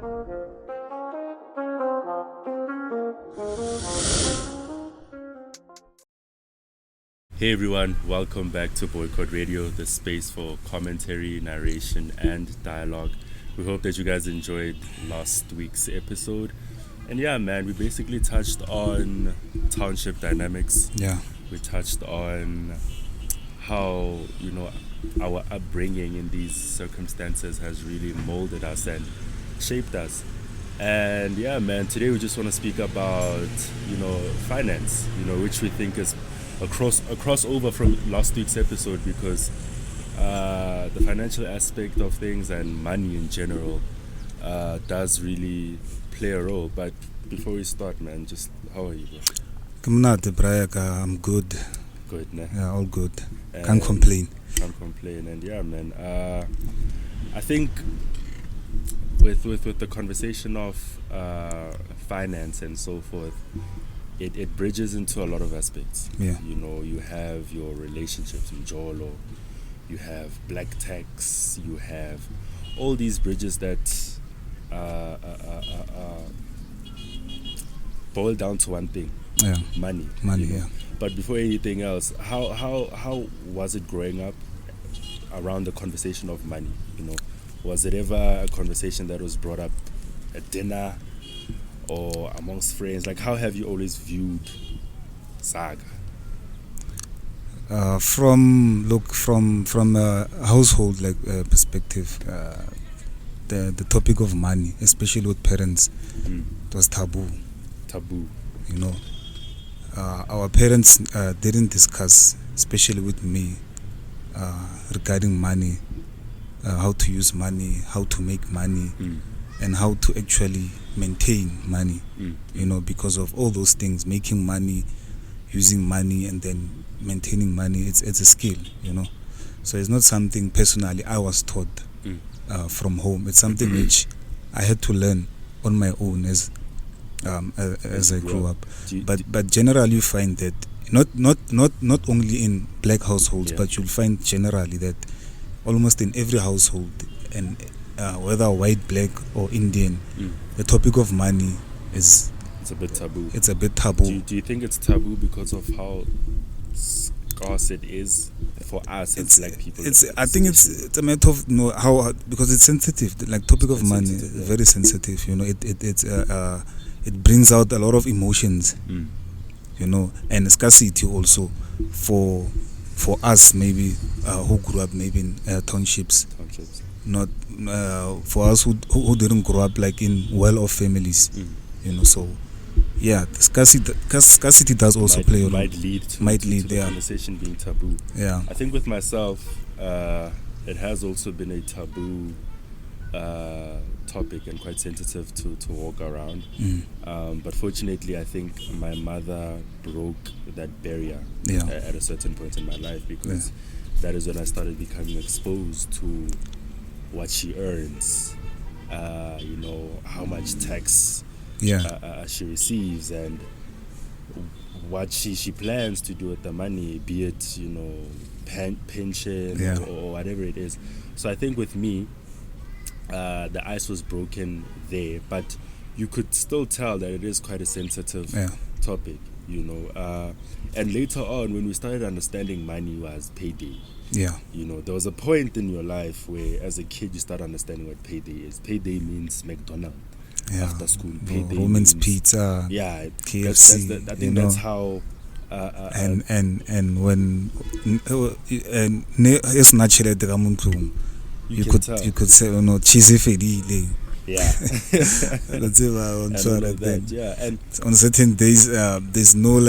Hey everyone, welcome back to BOYCOTT RADIO, the space for commentary, narration, and dialogue. We hope that you guys enjoyed last week's episode. And yeah, man, we basically touched on township dynamics. Yeah. We touched on how, our upbringing in these circumstances has really molded us and shaped us. And yeah, man, today we just want to speak about, finance, which we think is a crossover from last week's episode, because the financial aspect of things and money in general does really play a role. But before we start, man, just how are you, bro? I'm good. Good, nah? Yeah, all good. Can't complain. And yeah, man, I think with the conversation of finance and so forth, it bridges into a lot of aspects. Yeah. You have your relationships in Jolo, you have black tax, you have all these bridges that boil down to one thing. Yeah. Money. Yeah. But before anything else, how was it growing up around the conversation of money? Was it ever a conversation that was brought up at dinner or amongst friends? Like, how have you always viewed Saga? From a household perspective, the topic of money, especially with parents, it was taboo. Our parents didn't discuss, especially with me, regarding money, how to use money, how to make money, and how to actually maintain money. Because of all those things, making money, using money, and then maintaining money, it's a skill. So it's not something personally I was taught from home. It's something which I had to learn on my own as I grew up. But generally you find that not only in black households, but you'll find generally that almost in every household, and whether white, black, or Indian, the topic of money it's a bit taboo. Do you think it's taboo because of how scarce it is for us as black people? I think it's a matter of how, because it's sensitive. Like topic of money is very sensitive. It brings out a lot of emotions. And scarcity also for us maybe who grew up maybe in townships. Not for us who didn't grow up like in well-off families. So yeah, scarcity does also play a role. Might lead to the conversation being taboo. Yeah, I think with myself, it has also been a taboo topic and quite sensitive to walk around. But fortunately, I think my mother broke that barrier at a certain point in my life, because that is when I started becoming exposed to what she earns, how much tax she receives, and what she plans to do with the money, be it pension or whatever it is. So I think with me, the ice was broken there, but you could still tell that it is quite a sensitive topic, and later on when we started understanding money was payday. There was a point in your life where as a kid you start understanding what payday is. Payday means McDonald's after school. Payday Roman's means pizza, KFC. I think that's how and when it's natural you could say cheesy fedile. Let's say and on certain days there's no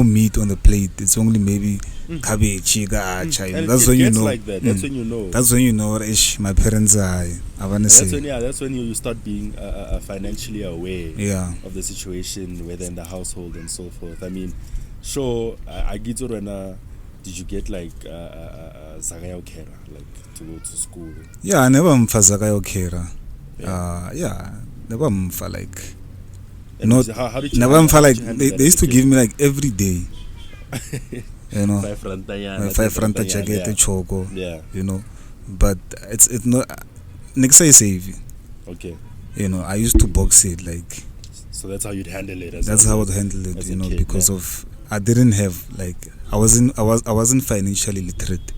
meat on the plate. It's only maybe cabbage, that's when you know. Like that. That's when you know. That's when you know. My parents are. That's when you start being financially aware of the situation, whether in the household and so forth. I mean, sure, I get to run. Did you get like Zagayo Kera, like to go to school? Yeah, I never Zagayo Kera. Never like. Not. How did you never like. They used to give me like every day. 5 ranta 5 ranta jacket choko. Yeah. But it's not. Next I save. Okay. You know, I used to box it like. So that's how you'd handle it. That's how I'd handle it, you know, kid, because of I didn't have like I wasn't financially literate.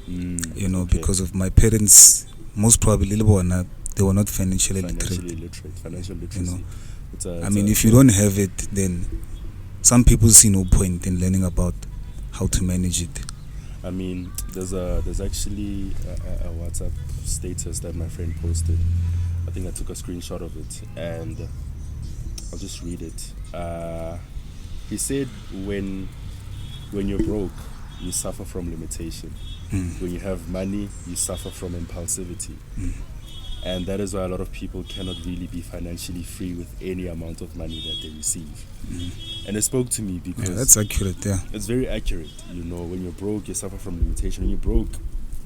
You know, because of my parents, most probably they were not financially literate. Financial literacy. You know, I mean, if you don't have it, then some people see no point in learning about how to manage it. I mean, there's actually a WhatsApp status that my friend posted. I think I took a screenshot of it, and I'll just read it. He said, when you're broke, you suffer from limitation. When you have money, you suffer from impulsivity. And that is why a lot of people cannot really be financially free with any amount of money that they receive. And it spoke to me because... Yeah, that's accurate, yeah. It's very accurate. You know, when you're broke, you suffer from limitation. When you're broke,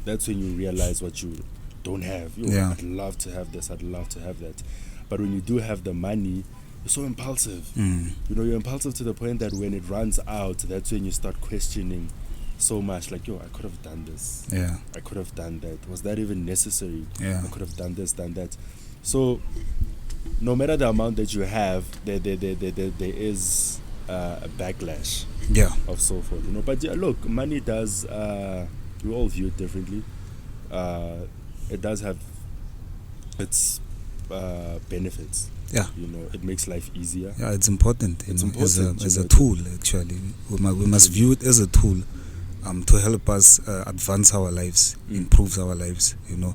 that's when you realize what you don't have. I'd love to have this, I'd love to have that. But when you do have the money, you're so impulsive. You know, you're impulsive to the point that when it runs out, that's when you start questioning so much, like, I could have done this. Yeah. I could have done that. Was that even necessary? Yeah. I could have done this, done that. So, no matter the amount that you have, there is a backlash. Yeah. Of so forth, you know. But yeah, look, money does. We all view it differently. It does have its benefits. Yeah. You know, it makes life easier. Yeah, it's important. It's important as a tool, actually. We must view it as a tool to help us advance our lives, improve our lives, you know.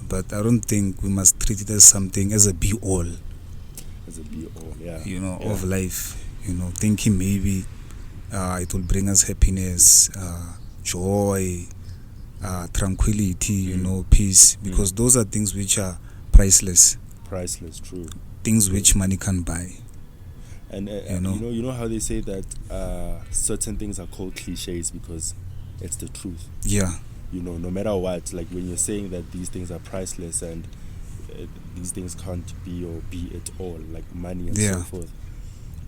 But I don't think we must treat it as something, as a be-all. As a be-all, yeah. You know, of life. You know, thinking maybe it will bring us happiness, joy, tranquility, you know, peace. Because those are things which are priceless. Priceless, true. Things which money can buy. And you know how they say that certain things are called cliches because it's the truth. Yeah. You know, no matter what, like when you're saying that these things are priceless and these things can't be or be it all, like money and so forth.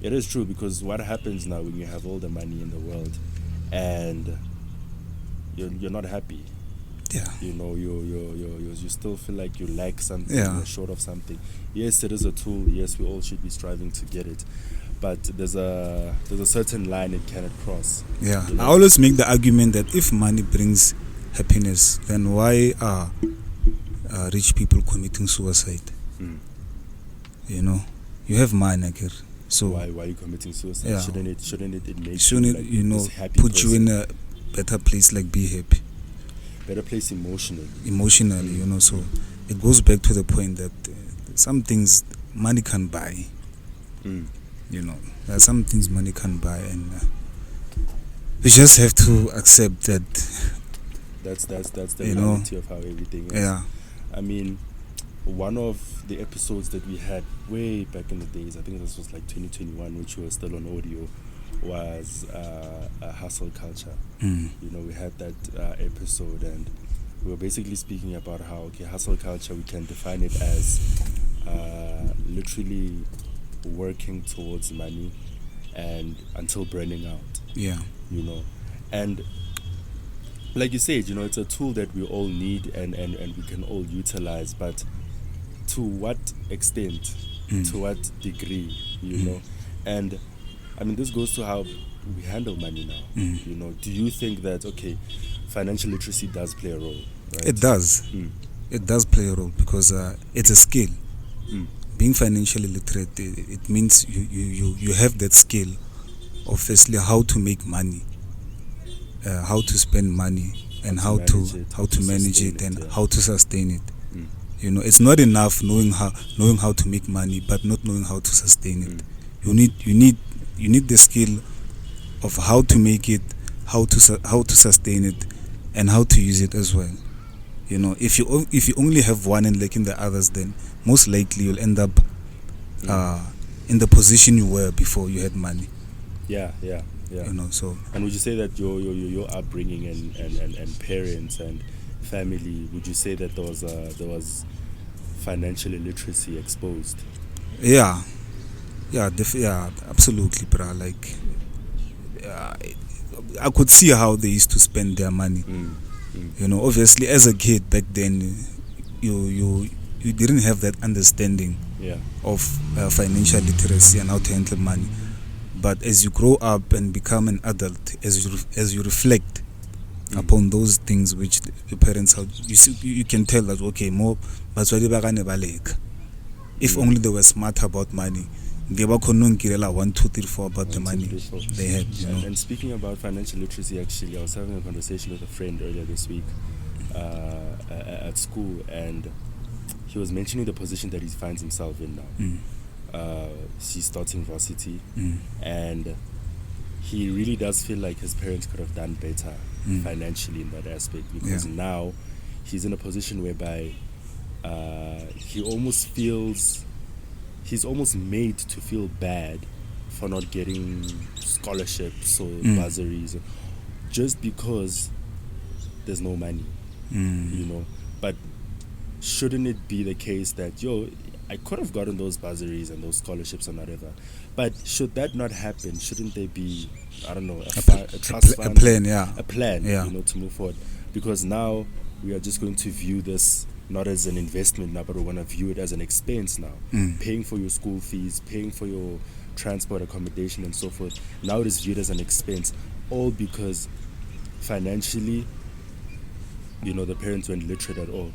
It is true, because what happens now when you have all the money in the world and you're not happy? Yeah. You know, you still feel like you lack something, you're short of something. Yes, it is a tool. Yes, we all should be striving to get it. But there's a certain line it cannot cross. Yeah. You know? I always make the argument that if money brings happiness, then why are rich people committing suicide? You know, you have money, so why are you committing suicide? Yeah. Shouldn't it make you know, put you in a better place, like be happy? Better place emotionally, you know. So it goes back to the point that some things money can buy. You know, there are some things money can buy, and we just have to accept that. That's the reality of how everything is. Yeah. I mean, one of the episodes that we had way back in the days, I think this was like 2021, which was still on audio, was hustle culture. You know, we had that episode, and we were basically speaking about how, hustle culture, we can define it as literally working towards money and until burning out. Yeah. You know, and like you said, you know, it's a tool that we all need and we can all utilize, but to what extent, to what degree, you know? And I mean, this goes to how we handle money now. You know, do you think that, financial literacy does play a role? Right? It does. It does play a role, because it's a skill. Being financially literate, it means you have that skill of firstly how to make money, how to spend money, and how to manage it, and how to sustain it. You know, it's not enough knowing how to make money, but not knowing how to sustain it. You need the skill of how to make it, how to sustain it, and how to use it as well. You know, if you only have one and lacking the others, then most likely you'll end up in the position you were before you had money. Yeah. You know, so. And would you say that your upbringing and parents and family, would you say that there was financial illiteracy exposed? Yeah, absolutely, bro. Like, I could see how they used to spend their money. You know, obviously, as a kid back then, you you didn't have that understanding of financial literacy and how to handle money. But as you grow up and become an adult, as you reflect upon those things which your parents have, you can tell that, okay, more if only they were smart about money, they were 1, 2, 3, 4 about the money they had. And speaking about financial literacy, actually, I was having a conversation with a friend earlier this week at school, and he was mentioning the position that he finds himself in now. He's starting varsity, and he really does feel like his parents could have done better financially in that aspect, because now he's in a position whereby he almost feels, he's almost made to feel bad for not getting scholarships or bursaries, just because there's no money, But shouldn't it be the case that, I could have gotten those bursaries and those scholarships and whatever, but should that not happen, shouldn't there be, I don't know, a trust fund, a plan, to move forward? Because now we are just going to view this not as an investment now, but we're going to view it as an expense now. Paying for your school fees, paying for your transport, accommodation, and so forth. Now it is viewed as an expense, all because financially, the parents weren't literate at all.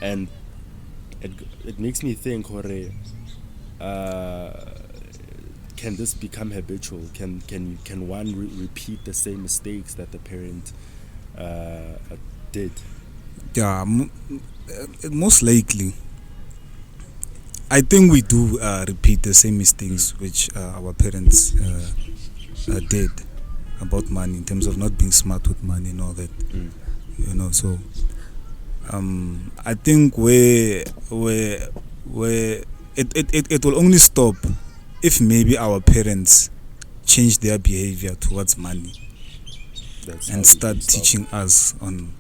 And it makes me think, can this become habitual? Can one repeat the same mistakes that the parent did? Yeah, most likely. I think we do repeat the same mistakes which our parents did about money, in terms of not being smart with money and all that. So I think where it will only stop if maybe our parents change their behavior towards money and start teaching us on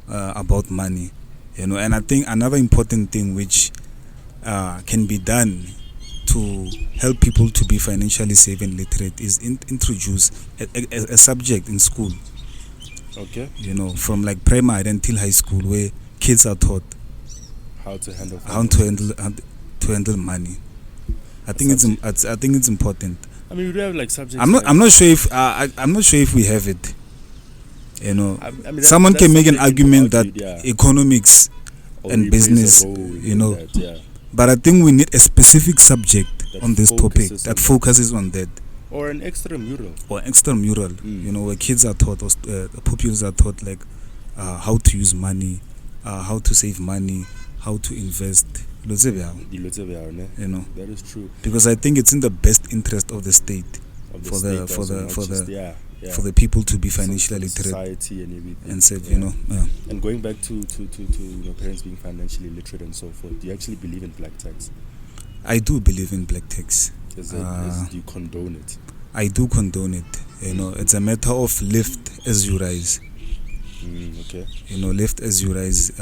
about money, And I think another important thing which can be done to help people to be financially safe and literate is introduce a subject in school. Okay. From like primary until high school, where kids are taught how to handle money. I think it's important. I mean, we do have like subjects. I'm not sure if we have it. Someone can make an argument that economics and business, but I think we need a specific subject on this topic that focuses on that. Or an extramural. Where kids are taught, or pupils are taught, like how to use money, how to save money, how to invest. That is true. Because I think it's in the best interest of the state, for the people to be financially literate, society and everything, and safe. And going back to parents being financially literate and so forth, do you actually believe in black tax? I do believe in black tax. Do you condone it? I do condone it. It's a matter of lift as you rise. Okay. Lift as you rise.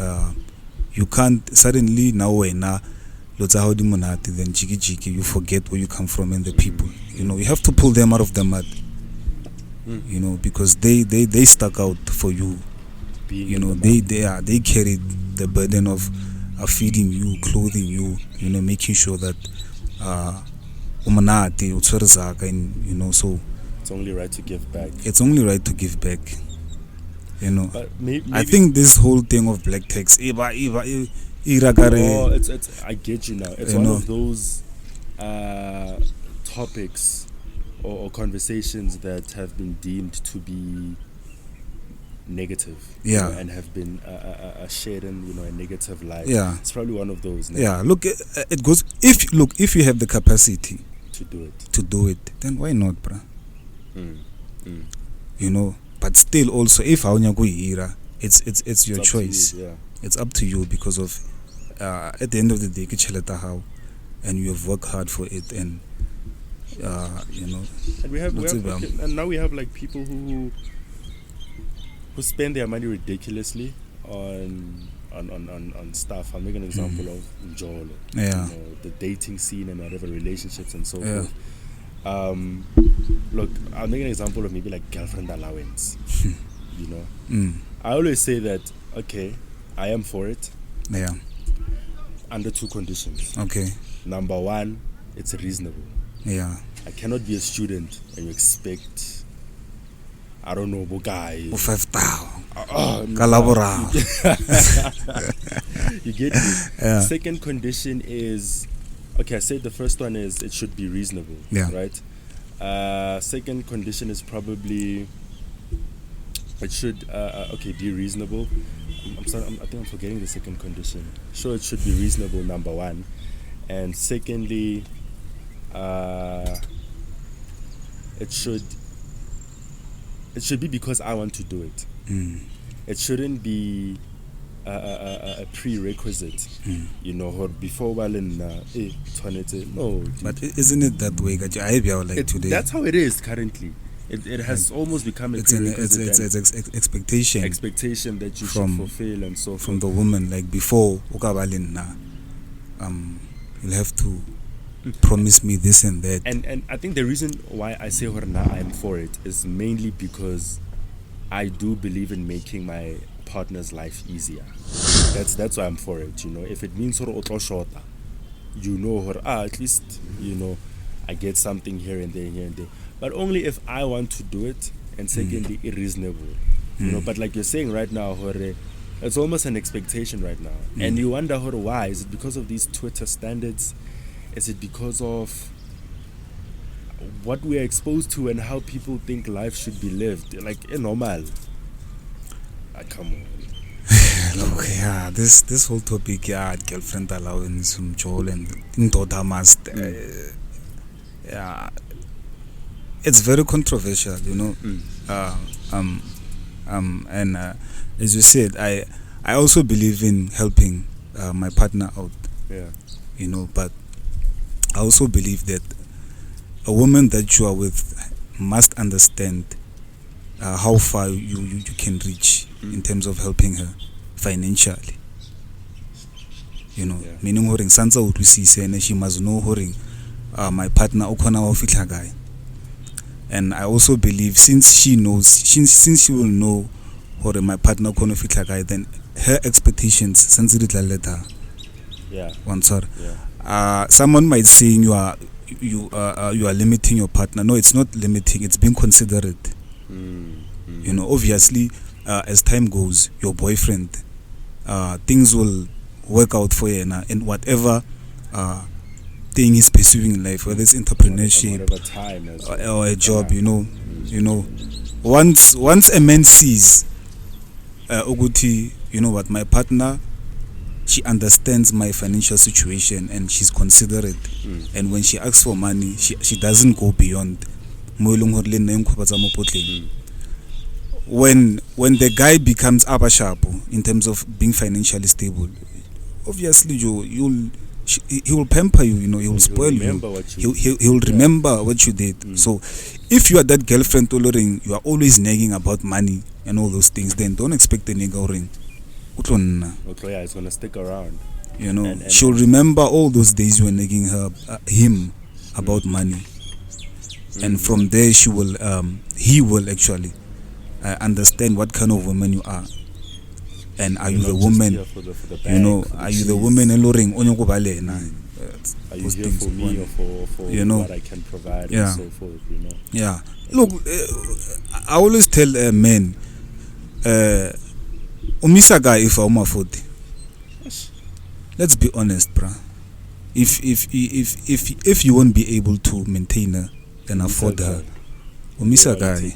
You can't suddenly then jiki, you forget where you come from and the people. You have to pull them out of the mud. Because they stuck out for you. They carried the burden of feeding you, clothing you, making sure that so it's only right to give back. But maybe I think this whole thing of black tax, I get you now. It's one of those topics or conversations that have been deemed to be negative, and have been shared in a negative light. It's probably one of those. Look, it goes. If you have the capacity to do it, then why not, bruh? But still, also, if it's your choice. It's up to you, because of at the end of the day, and you have worked hard for it, and And we have and now we have like people who spend their money ridiculously on stuff. I'll make an example of Njolo. The dating scene and whatever, relationships and so forth. Look, I'll make an example of maybe like girlfriend allowance. I always say that, okay, I am for it. under two conditions. Okay. Number one, it's reasonable. Yeah. I cannot be a student and you expect, I don't know, bogai. 5,000. You get me? Yeah. Second condition is, okay, I said the first one is it should be reasonable. Yeah. Right? Second condition is probably it should be reasonable. I think I'm forgetting the second condition. Sure, it should be reasonable, number one, and secondly, it should be because I want to do it. It shouldn't be a prerequisite, you know, or before no. But isn't it that way? Like today, that's how it is currently. It has almost become a prerequisite. It's expectation that you should fulfill and so forth. From the woman, like before, you'll have to promise me this and that. And I think the reason why I say I'm for it is mainly because I do believe in making my partner's life easier. That's why I'm for it, you know. If it means shorter, you know, at least, you know, I get something here and there. But only if I want to do it, and secondly, reasonable. You know, but like you're saying right now, it's almost an expectation right now. And you wonder why. Is it because of these Twitter standards? Is it because of what we are exposed to and how people think life should be lived? Like, normal. Come on. Look, yeah, this whole topic, girlfriend allowance, Joel and Ndoda must, it's very controversial, you know. And as you said, I also believe in helping my partner out. Yeah. You know, but I also believe that a woman that you are with must understand how far you can reach in terms of helping her financially. You know, meaning horing sansa utwisise and she must know horing my partner okona wa fitla guy. And I also believe since she will know horing my partner okona fitla guy, then her expectations sense it later. Yeah. One sir. Yeah. Someone might say you are limiting your partner. No, it's not limiting, it's being considerate. You know, obviously as time goes, your boyfriend, things will work out for you in whatever thing he's pursuing in life, whether it's entrepreneurship or a job. You know, once a man sees Uguti, you know what, my partner, she understands my financial situation and she's considerate, and when she asks for money, she doesn't go beyond. When the guy becomes abashapo in terms of being financially stable, obviously he will pamper you, you know, he will spoil you. He will remember what you did. So if you are that girlfriend tolerating, you are always nagging about money and all those things, then don't expect the nigga ring. Okay, it's gonna stick around. You know, and she'll remember all those days you were nagging him about money. And from there he will actually understand what kind of woman you are. And are you the woman for the you know, are you the woman alluring are you here for me or for you know, what I can provide and so forth, you know? Yeah. Look, I always tell men umisa guy if I'm afford. Let's be honest, bruh. If you won't be able to maintain her and afford her, umisa guy.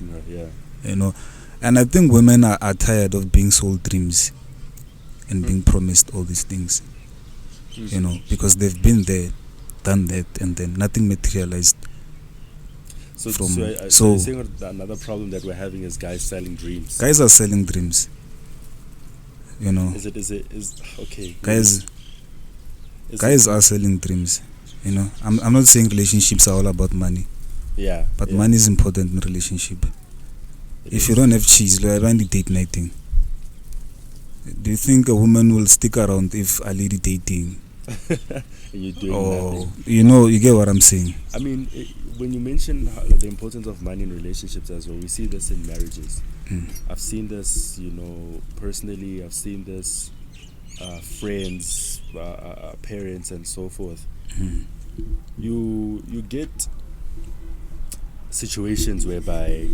You know, and I think women are tired of being sold dreams and being promised all these things. You know, because they've been there, done that, and then nothing materialized. So you're saying another problem that we're having is guys selling dreams. Guys are selling dreams. You know. Okay. Guys are selling dreams. You know, I'm not saying relationships are all about money. Yeah. But money is important in a relationship. If you don't have cheese, like around the date nighting. Do you think a woman will stick around if a lady dating? You're doing nothing. You know, you get what I'm saying. I mean, when you mention the importance of money in relationships as well, we see this in marriages. I've seen this, you know, personally. I've seen this friends, parents, and so forth, you get situations whereby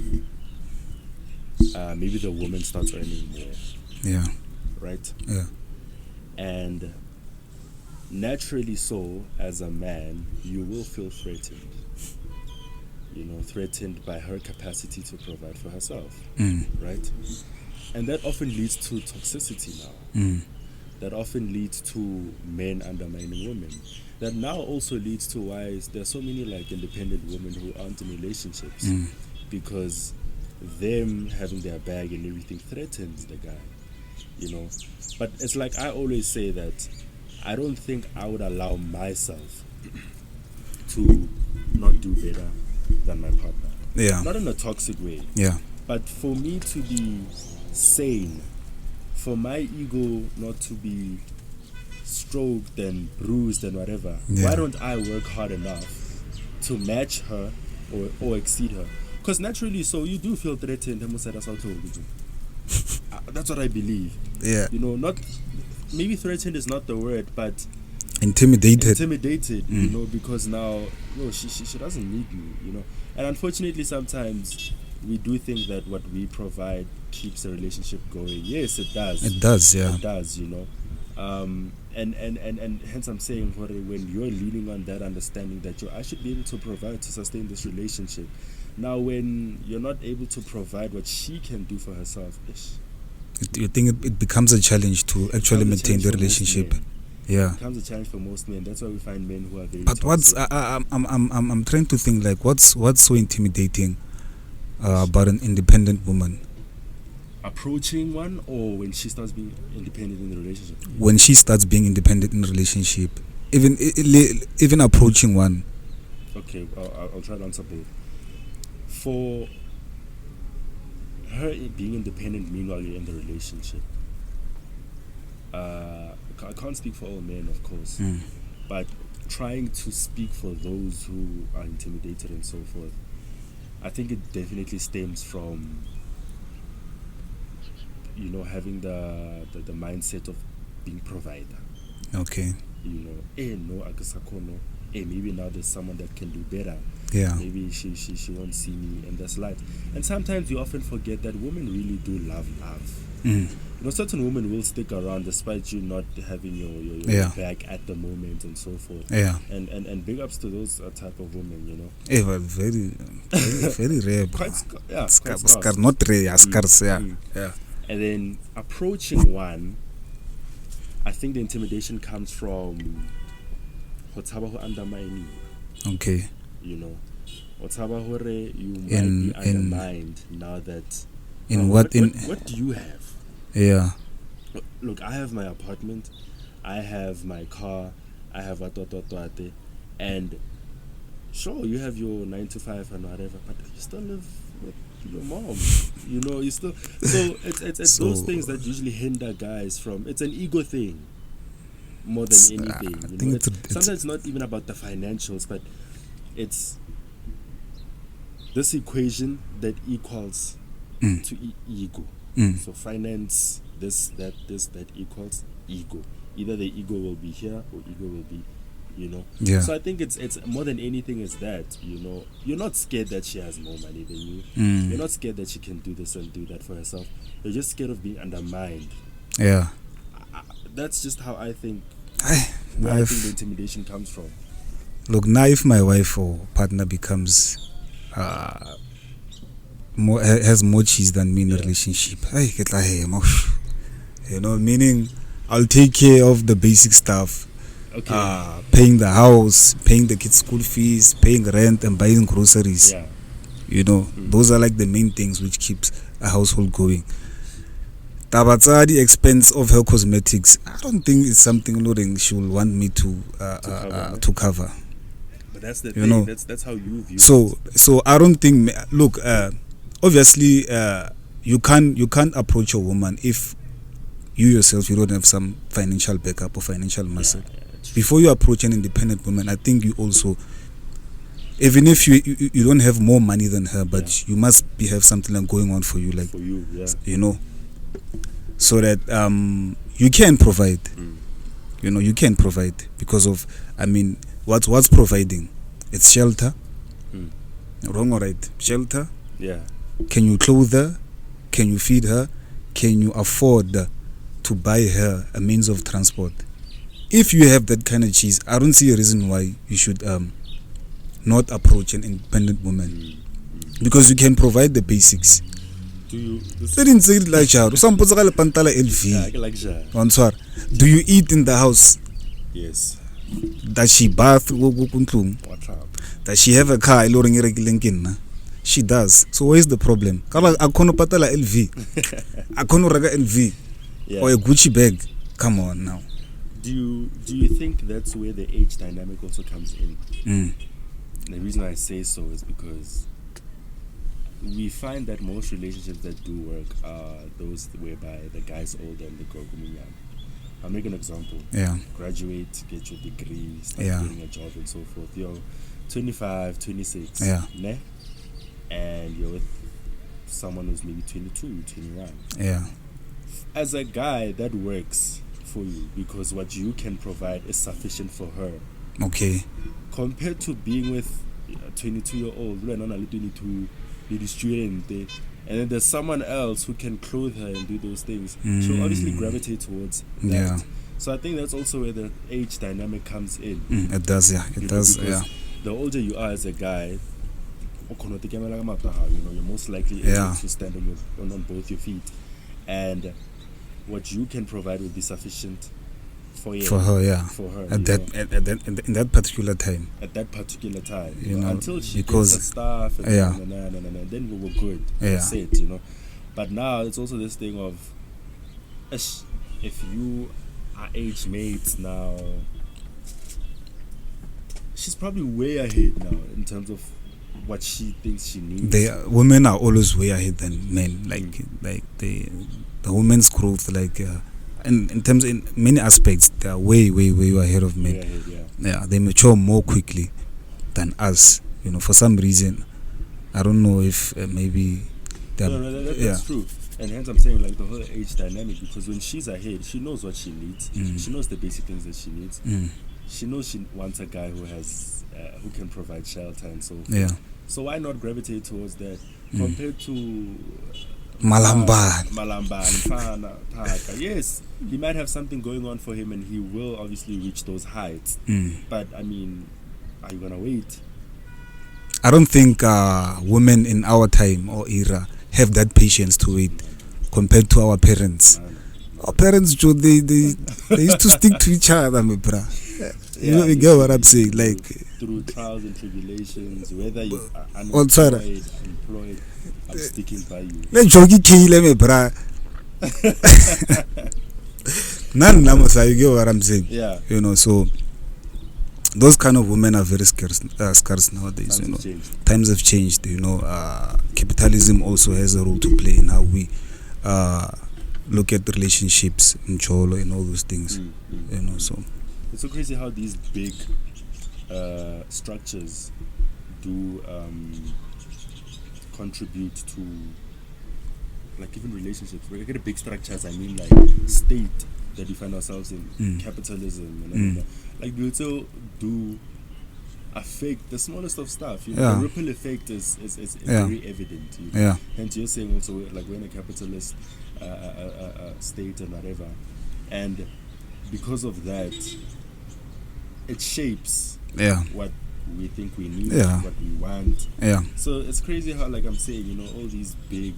maybe the woman starts earning more. Yeah. Right? Yeah. And naturally so, as a man, you will feel threatened. Threatened by her capacity to provide for herself. Right? And that often leads to toxicity now. That often leads to men undermining women. That now also leads to why there's so many like independent women who aren't in relationships, because them having their bag and everything threatens the guy. But it's like I always say that I don't think I would allow myself to not do better than my partner. Yeah. Not in a toxic way. Yeah. But for me to be sane, for my ego not to be stroked and bruised and whatever, why don't I work hard enough to match her or exceed her? Because naturally, so you do feel threatened. That's what I believe. Yeah. Not maybe threatened is not the word, but intimidated. Because now she doesn't need me. And unfortunately, sometimes we do think that what we provide keeps a relationship going. Yes, it does. It does, yeah. It does, and hence I'm saying when you're leaning on that understanding that I should be able to provide to sustain this relationship. Now, when you're not able to provide what she can do for herself, you think it becomes a challenge to actually maintain the relationship. Yeah, it becomes a challenge for most men. That's why we find men who are very. But toxic. I'm trying to think like what's so intimidating about an independent woman? Approaching one, or when she starts being independent in the relationship? When she starts being independent in the relationship, even approaching one. Okay, I'll try to answer both. For her being independent, meanwhile you're in the relationship, I can't speak for all men, of course, but trying to speak for those who are intimidated and so forth, I think it definitely stems from having the mindset of being provider. Okay. Maybe now there's someone that can do better. Yeah. Maybe she won't see me in this light. And sometimes you often forget that women really do love. Certain women will stick around despite you not having your back at the moment and so forth. Yeah. And big ups to those type of women, But very rare. Quite scarce. Not rare, scarce. Yeah. And then approaching one, I think the intimidation comes from Hotaba undermining. Okay. Hotaba hore you might be undermined now that. What do you have? Yeah. Look, I have my apartment, I have my car, I have Atototoate, and sure, you have your 9 to 5 and whatever, but you still live with your mom. You still. So it's those things that usually hinder guys from. It's an ego thing more than anything. Sometimes it's not even about the financials, but it's this equation that equals to ego. So finance, that equals ego. Either the ego will be here or ego will be, Yeah. So I think it's more than anything is that, you're not scared that she has more money than you. You're not scared that she can do this and do that for herself. You're just scared of being undermined. Yeah. That's just how I think. Where I think the intimidation comes from. Look, now if my wife or partner becomes has more cheese than me in a relationship, meaning I'll take care of the basic stuff. Okay. Paying the house, paying the kids' school fees, paying rent, and buying groceries. Yeah. Those are like the main things which keeps a household going. The expense of her cosmetics, I don't think it's something Lauren she will want me to cover. But that's the thing. That's how you view it. So I don't think. Look, obviously, you can't approach a woman if you yourself you don't have some financial backup or financial muscle. Before you approach an independent woman, I think you also, even if you don't have more money than her, but you must have something like going on for you, like for you, so that you can provide. You know, you can provide because of, I mean, what's providing? It's shelter. Wrong or right? Shelter. Yeah. Can you clothe her? Can you feed her? Can you afford to buy her a means of transport? If you have that kind of cheese, I don't see a reason why you should not approach an independent woman, because you can provide the basics. Do you? Do you eat in the house? Yes. Does she bath? What's up? Does she have a car? She does. So where is the problem? I can't patala LV. I can't raga LV or a Gucci bag. Come on now. Do you think that's where the age dynamic also comes in? And the reason I say so is because we find that most relationships that do work are those whereby the guy's older and the girl young. I'll make an example. Yeah. Graduate, get your degree, start getting a job and so forth. You're 25, 26. Yeah. Ne? And you're with someone who's maybe 22, 21. Yeah. As a guy, that works for you because what you can provide is sufficient for her. Okay. Compared to being with a 22-year-old, we're not only 22, you're student, and then there's someone else who can clothe her and do those things. She'll obviously gravitate towards that. Yeah. So I think that's also where the age dynamic comes in. It does, yeah. It does, yeah. The older you are as a guy, you're most likely able to stand on both your feet, and what you can provide will be sufficient for her, yeah. For her, in that particular time. At that particular time, you know, until she gets her stuff, and then we were good. That's it, you know. But now it's also this thing of, if you are age mates now, she's probably way ahead now in terms of what she thinks she needs. Women are always way ahead than men. Like the women's growth, in terms in many aspects, they are way ahead of men. Yeah, they mature more quickly than us. You know, for some reason, I don't know if maybe. That's true. And hence I'm saying the whole age dynamic, because when she's ahead, she knows what she needs. She knows the basic things that she needs. She knows she wants a guy who has who can provide shelter and so forth. Yeah. So why not gravitate towards that compared to Malamban, yes, he might have something going on for him and he will obviously reach those heights. But I mean, are you gonna wait? I don't think women in our time or era have that patience to wait compared to our parents. Our parents, they used to stick to each other, my brother. You get what I'm saying? Through trials and tribulations, whether you are unemployed, employed, I'm sticking by you. Let's kill me, brother. You get what I'm saying? Yeah. You know, so those kind of women are very scarce nowadays. Times have changed. You know, capitalism also has a role to play in how we look at relationships in Cholo and all those things. You know, so it's so crazy how these big structures do contribute to even relationships. We get big structures, I mean state that we find ourselves in, capitalism and they also do affect the smallest of stuff. You know, the ripple effect is very evident. You know? Hence you're saying also we're in a capitalist state and whatever, and because of that it shapes what we think we need, what we want. So it's crazy how I'm saying, all these big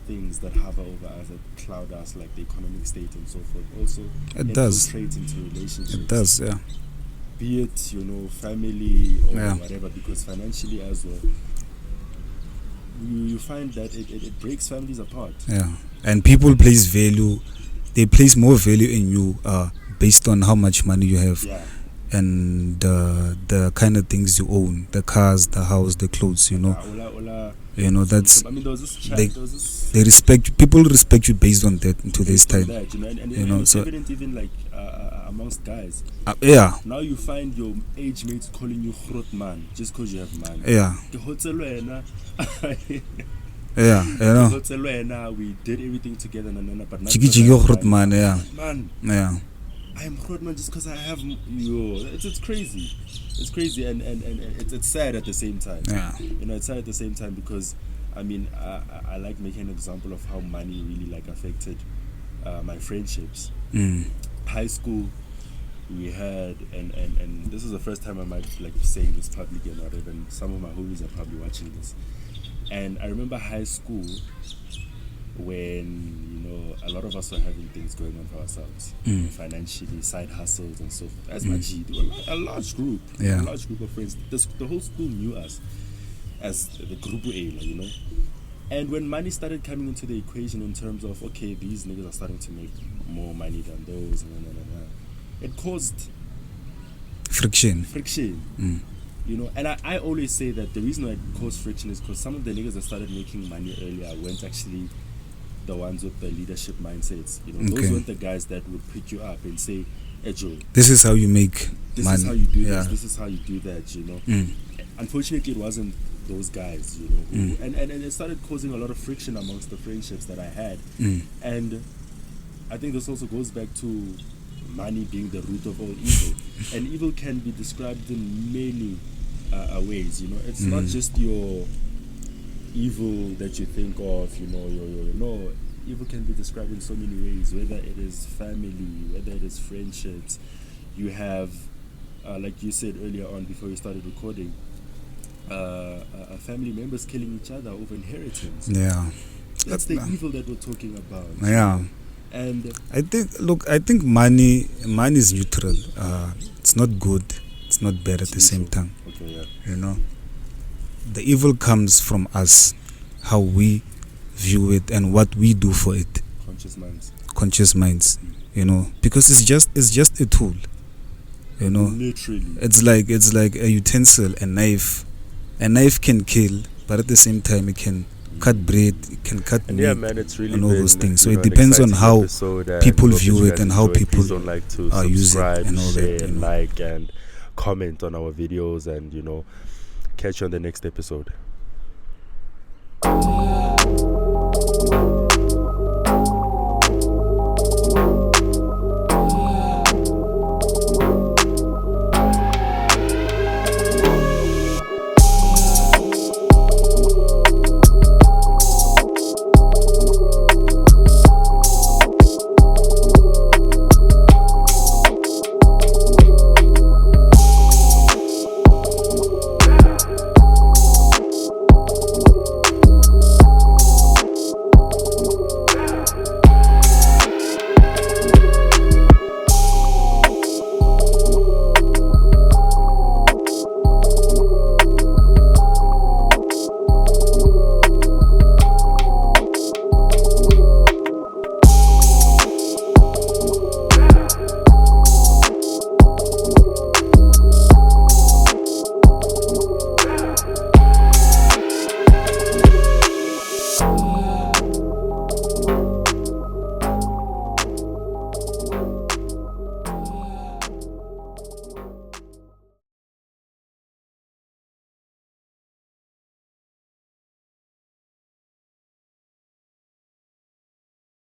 things that hover over us, that cloud us, like the economic state and so forth, also infiltrate into relationships. It does, be it family or whatever, because financially as well you find that it breaks families apart. And people place more value in you based on how much money you have, and the kind of things you own, the cars, the house, the clothes. That's. I mean, there was this chat, they respect. People respect you based on that in today's time. That, and it's evident even amongst guys. Now you find your age mates calling you Grot man just because you have money. Yeah, you know. We did everything together, but not Man, yeah. Man, yeah. I am man just because I have you. It's crazy. It's crazy, and it's sad at the same time. Yeah. You know, it's sad at the same time because, I mean, I like making an example of how money really like affected my friendships. High school, we had, and this is the first time I might like saying this publicly or not, even some of my homies are probably watching this. And I remember high school when, you know, a lot of us were having things going on for ourselves, financially, side hustles and so forth. As my G, a large group, a large group of friends. The whole school knew us as the group A, you know. And when money started coming into the equation in terms of, okay, these niggas are starting to make more money than those, it caused friction. You know, and I always say that the reason why it caused friction is because some of the niggas that started making money earlier weren't actually the ones with the leadership mindsets. You know, those weren't the guys that would pick you up and say, "Hey Joe, this is how you make this money. This is how you do this. This is how you do that." You know, unfortunately, it wasn't those guys. You know, and it started causing a lot of friction amongst the friendships that I had. And I think this also goes back to money being the root of all evil, and evil can be described in many ways. You know, it's not just your evil that you think of. You know, no, evil can be described in so many ways. Whether it is family, whether it is friendships, you have, like you said earlier on before you started recording, family members killing each other over inheritance. Yeah, that's the evil that we're talking about. Yeah. And I think money is neutral. It's not good, it's not bad at the same time. Okay, yeah. You know, the evil comes from us, how we view it and what we do for it. Conscious minds. You know, because it's just a tool. You know, literally. It's like a utensil, a knife. A knife can kill, but at the same time it can cut bread, it can cut meat, it's really and all those things. So it depends on how people view it and how people like to use it and all share, that. And like and comment on our videos, and catch you on the next episode.